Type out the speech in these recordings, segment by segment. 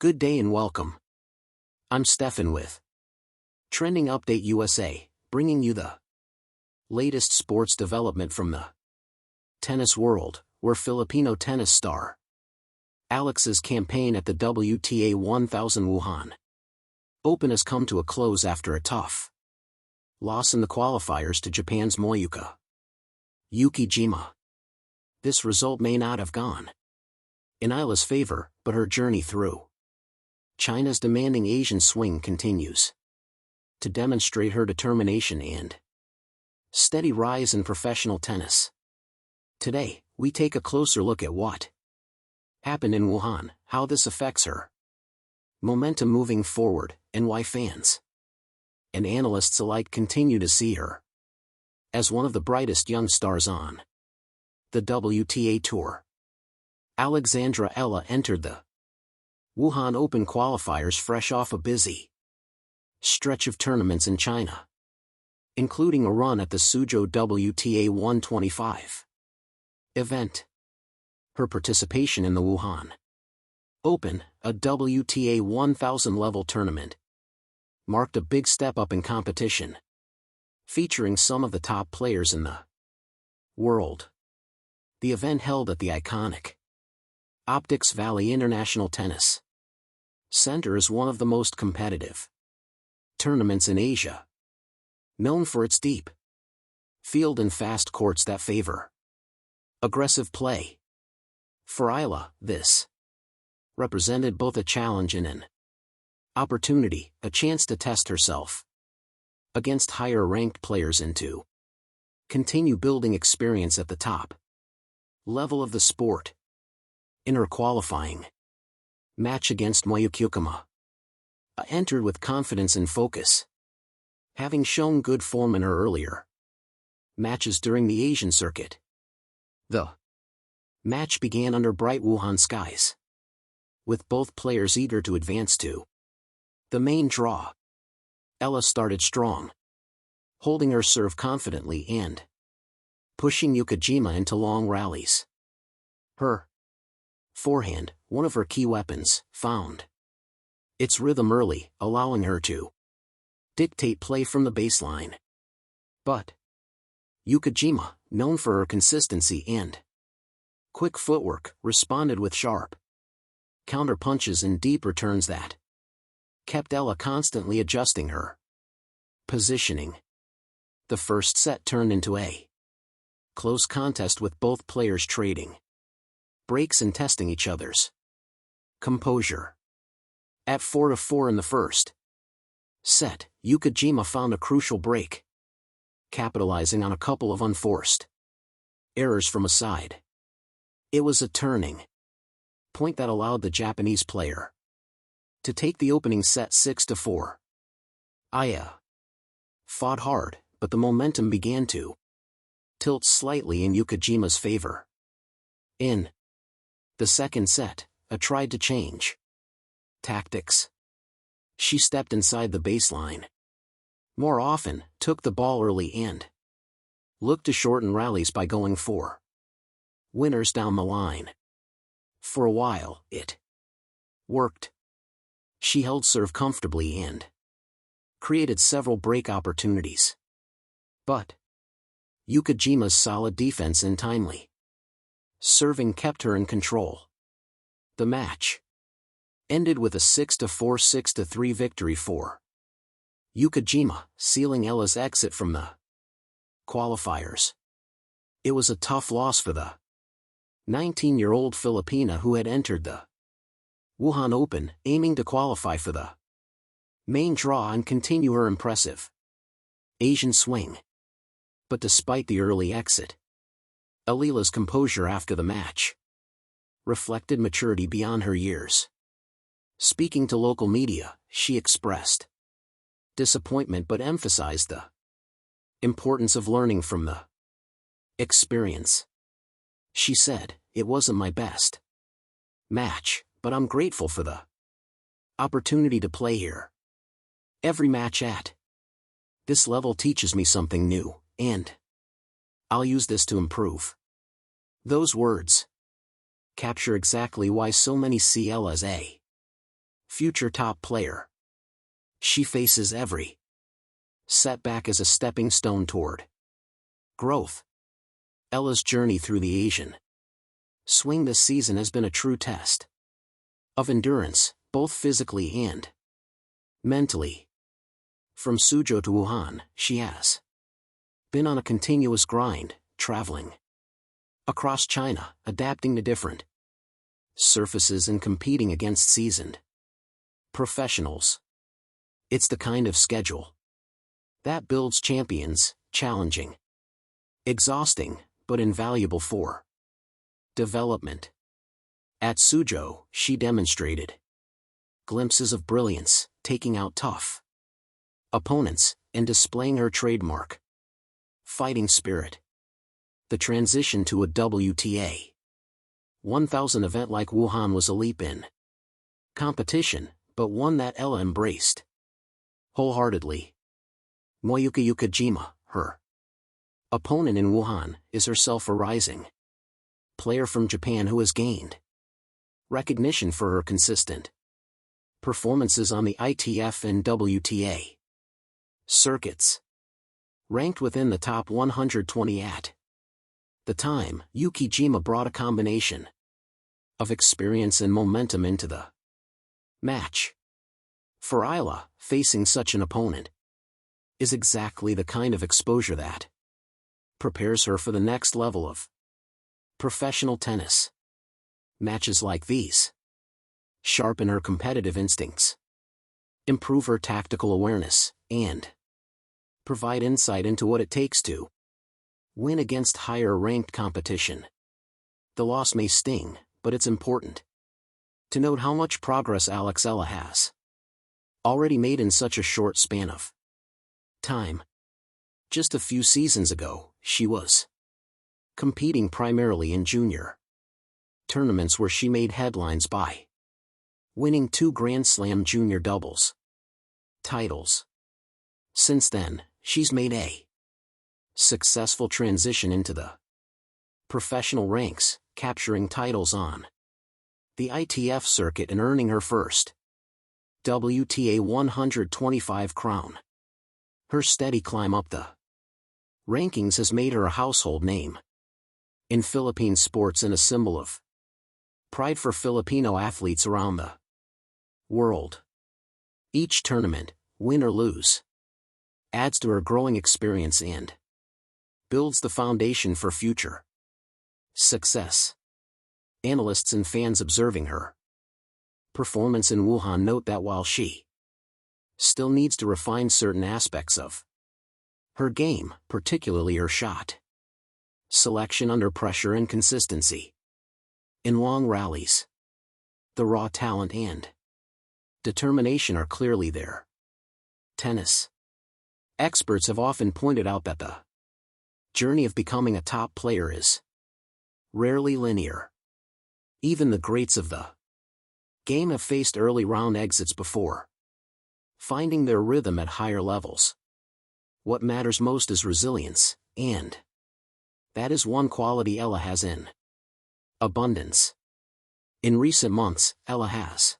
Good day and welcome. I'm Stefan with Trending Update USA, bringing you the latest sports development from the tennis world, where Filipino tennis star Alex's campaign at the WTA 1000 Wuhan Open has come to a close after a tough loss in the qualifiers to Japan's Moyuka Uchijima. This result may not have gone in Eala's favor, but her journey through China's demanding Asian swing continues to demonstrate her determination and steady rise in professional tennis. Today, we take a closer look at what happened in Wuhan, how this affects her momentum moving forward, and why fans and analysts alike continue to see her as one of the brightest young stars on the WTA Tour. Alexandra Eala entered the Wuhan Open qualifiers fresh off a busy stretch of tournaments in China, including a run at the Suzhou WTA 125 event. Her participation in the Wuhan Open, a WTA 1000-level tournament, marked a big step up in competition, featuring some of the top players in the world. The event held at the iconic Optics Valley International Tennis Center is one of the most competitive tournaments in Asia, known for its deep field and fast courts that favor aggressive play. For Eala, this represented both a challenge and an opportunity, a chance to test herself against higher-ranked players and to continue building experience at the top level of the sport. In her qualifying match against Moyuka, entered with confidence and focus, having shown good form in her earlier matches during the Asian circuit. The match began under bright Wuhan skies, with both players eager to advance to the main draw. Eala started strong, holding her serve confidently and pushing Uchijima into long rallies. Her forehand, one of her key weapons, found its rhythm early, allowing her to dictate play from the baseline. But Uchijima, known for her consistency and quick footwork, responded with sharp counter punches and deep returns that kept Eala constantly adjusting her positioning. The first set turned into a close contest with both players trading breaks and testing each other's composure. At 4-4 in the first set, Uchijima found a crucial break, capitalizing on a couple of unforced errors from a side. It was a turning point that allowed the Japanese player to take the opening set 6-4. Eala fought hard, but the momentum began to tilt slightly in Uchijima's favor. In the second set, Eala tried to change tactics. She stepped inside the baseline more often, took the ball early and looked to shorten rallies by going for winners down the line. For a while, it worked. She held serve comfortably and created several break opportunities. But Uchijima's solid defense and timely serving kept her in control. The match ended with a 6-4, 6-3 victory for Uchijima, sealing Eala's exit from the qualifiers. It was a tough loss for the 19-year-old Filipina who had entered the Wuhan Open, aiming to qualify for the main draw and continue her impressive Asian swing. But despite the early exit, Eala's composure after the match reflected maturity beyond her years. Speaking to local media, she expressed disappointment but emphasized the importance of learning from the experience. She said, "It wasn't my best match, but I'm grateful for the opportunity to play here. Every match at this level teaches me something new, and I'll use this to improve." Those words capture exactly why so many see Eala as a future top player. She faces every setback as a stepping stone toward growth. Eala's journey through the Asian swing this season has been a true test of endurance, both physically and mentally. From Suzhou to Wuhan, she has been on a continuous grind, traveling across China, adapting to different surfaces and competing against seasoned professionals. It's the kind of schedule that builds champions, challenging, exhausting, but invaluable for development. At Suzhou, she demonstrated glimpses of brilliance, taking out tough opponents, and displaying her trademark fighting spirit. The transition to a WTA 1000 event like Wuhan was a leap in competition, but one that Eala embraced wholeheartedly. Moyuka Uchijima, her opponent in Wuhan, is herself a rising player from Japan who has gained recognition for her consistent performances on the ITF and WTA circuits. Ranked within the top 120 at the time, Uchijima brought a combination of experience and momentum into the match. For Eala, facing such an opponent is exactly the kind of exposure that prepares her for the next level of professional tennis. Matches like these sharpen her competitive instincts, improve her tactical awareness, and provide insight into what it takes to win against higher-ranked competition. The loss may sting, but it's important to note how much progress Eala has already made in such a short span of time. Just a few seasons ago, she was competing primarily in junior tournaments where she made headlines by winning 2 Grand Slam junior doubles titles. Since then, she's made a successful transition into the professional ranks, capturing titles on the ITF circuit and earning her first WTA 125 crown. Her steady climb up the rankings has made her a household name in Philippine sports and a symbol of pride for Filipino athletes around the world. Each tournament, win or lose, adds to her growing experience and builds the foundation for future success. Analysts and fans observing her performance in Wuhan note that while she still needs to refine certain aspects of her game, particularly her shot selection under pressure and consistency in long rallies, the raw talent and determination are clearly there. Tennis experts have often pointed out that the journey of becoming a top player is rarely linear. Even the greats of the game have faced early round exits before finding their rhythm at higher levels. What matters most is resilience, and that is one quality Eala has in abundance. In recent months, Eala has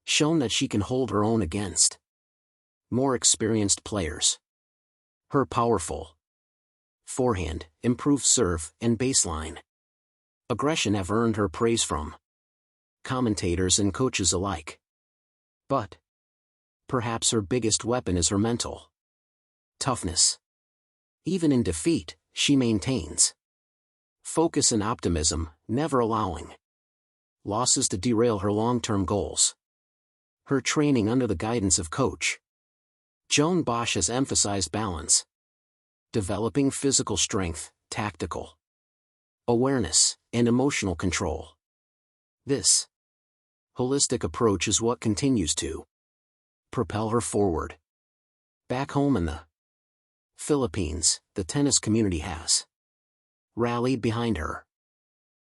shown that she can hold her own against more experienced players. Her powerful forehand, improved serve, and baseline aggression have earned her praise from commentators and coaches alike. But perhaps her biggest weapon is her mental toughness. Even in defeat, she maintains focus and optimism, never allowing losses to derail her long-term goals. Her training under the guidance of Coach Joan Bosch has emphasized balance, developing physical strength, tactical awareness, and emotional control. This holistic approach is what continues to propel her forward. Back home in the Philippines, the tennis community has rallied behind her.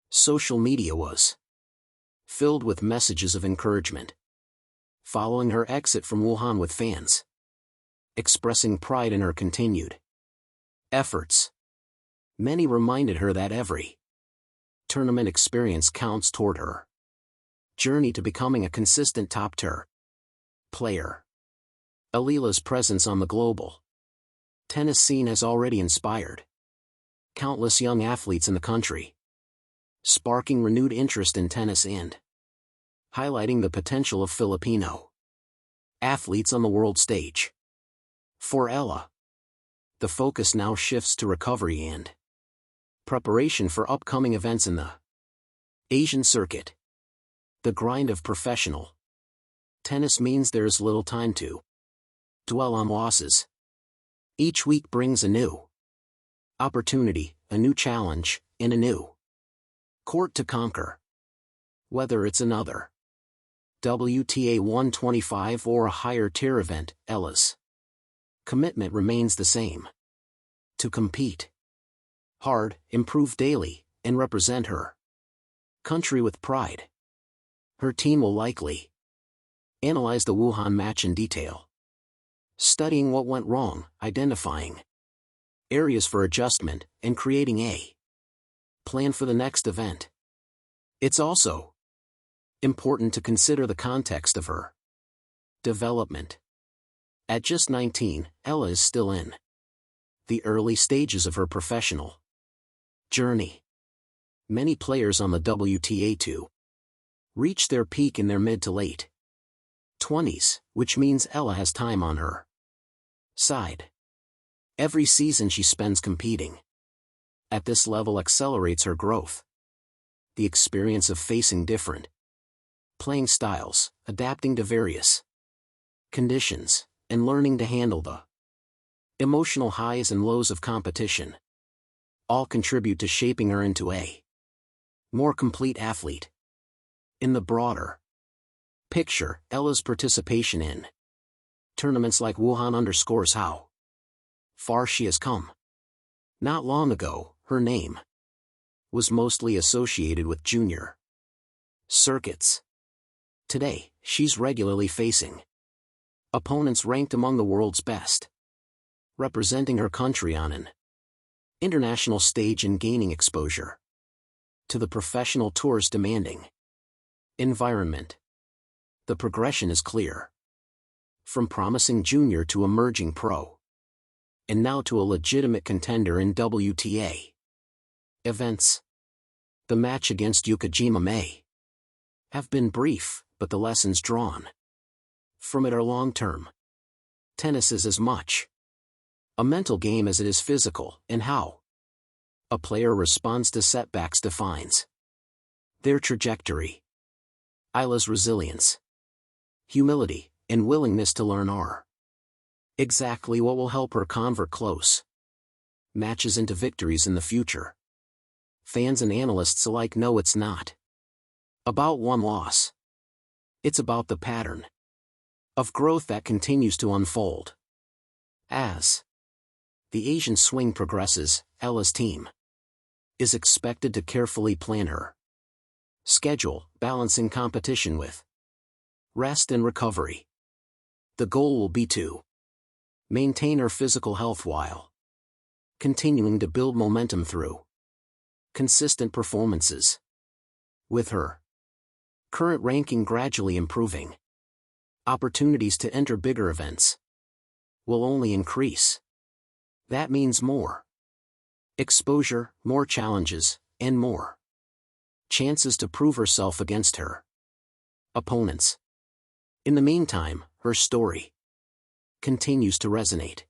Social media was filled with messages of encouragement following her exit from Wuhan, with fans expressing pride in her continued efforts. Many reminded her that every tournament experience counts toward her journey to becoming a consistent top tier Player. Eala's presence on the global tennis scene has already inspired countless young athletes in the country, sparking renewed interest in tennis and highlighting the potential of Filipino athletes on the world stage. For Eala, the focus now shifts to recovery and preparation for upcoming events in the Asian circuit. The grind of professional tennis means there is little time to dwell on losses. Each week brings a new opportunity, a new challenge, and a new court to conquer. Whether it's another WTA 125 or a higher tier event, Eala's commitment remains the same: to compete hard, improve daily, and represent her country with pride. Her team will likely analyze the Wuhan match in detail, studying what went wrong, identifying areas for adjustment, and creating a plan for the next event. It's also important to consider the context of her development. At just 19, Eala is still in the early stages of her professional journey. Many players on the WTA tour reach their peak in their mid to late 20s, which means Eala has time on her side. Every season she spends competing at this level accelerates her growth. The experience of facing different playing styles, adapting to various conditions, and learning to handle the emotional highs and lows of competition all contribute to shaping her into a more complete athlete. In the broader picture, Eala's participation in tournaments like Wuhan underscores how far she has come. Not long ago, her name was mostly associated with junior circuits. Today, she's regularly facing opponents ranked among the world's best, representing her country on an international stage and gaining exposure to the professional tour's demanding environment. The progression is clear. From promising junior to emerging pro, and now to a legitimate contender in WTA events. The match against Uchijima may have been brief, but the lessons drawn from it are long-term. Tennis is as much a mental game as it is physical, and how a player responds to setbacks defines their trajectory. Eala's resilience, humility, and willingness to learn are exactly what will help her convert close matches into victories in the future. Fans and analysts alike know it's not about one loss. It's about the pattern of growth that continues to unfold. As the Asian swing progresses, Eala's team is expected to carefully plan her schedule, balancing competition with rest and recovery. The goal will be to maintain her physical health while continuing to build momentum through consistent performances. With her current ranking gradually improving, opportunities to enter bigger events will only increase. That means more exposure, more challenges, and more chances to prove herself against her opponents. In the meantime, her story continues to resonate.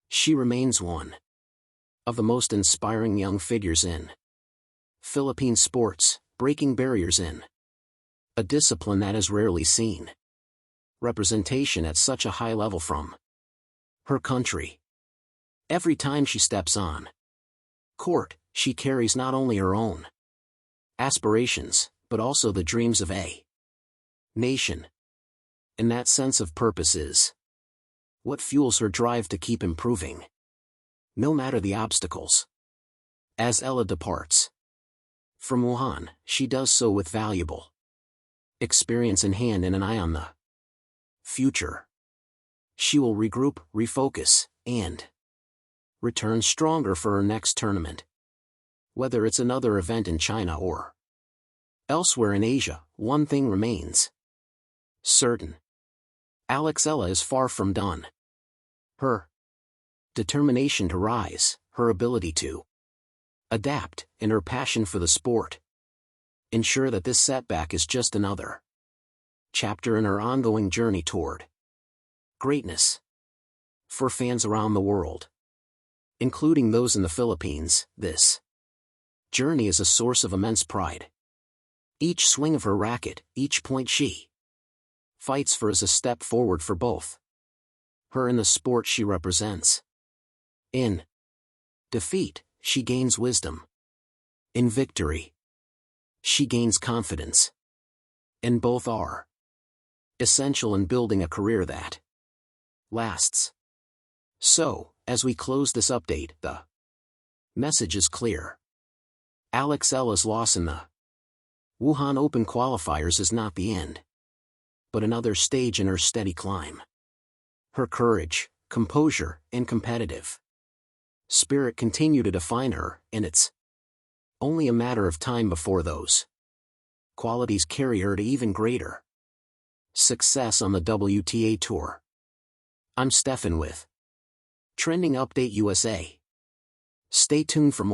She remains one of the most inspiring young figures in Philippine sports, breaking barriers in a discipline that is rarely seen representation at such a high level from her country. Every time she steps on court, she carries not only her own aspirations, but also the dreams of a nation. And that sense of purpose is what fuels her drive to keep improving, no matter the obstacles. As Eala departs from Wuhan, she does so with valuable experience in hand and an eye on the future. She will regroup, refocus, and return stronger for her next tournament. Whether it's another event in China or elsewhere in Asia, one thing remains certain: Eala is far from done. Her determination to rise, her ability to adapt, and her passion for the sport ensure that this setback is just another chapter in her ongoing journey toward greatness. For fans around the world, including those in the Philippines, this journey is a source of immense pride. Each swing of her racket, each point she fights for is a step forward for both her and the sport she represents. In defeat, she gains wisdom. In victory, she gains confidence. And both are essential in building a career that lasts. So, as we close this update, the message is clear. Eala's loss in the Wuhan Open qualifiers is not the end, but another stage in her steady climb. Her courage, composure, and competitive spirit continue to define her, and it's only a matter of time before those qualities carry her to even greater success on the WTA Tour. I'm Stefan with Trending Update USA. Stay tuned for more.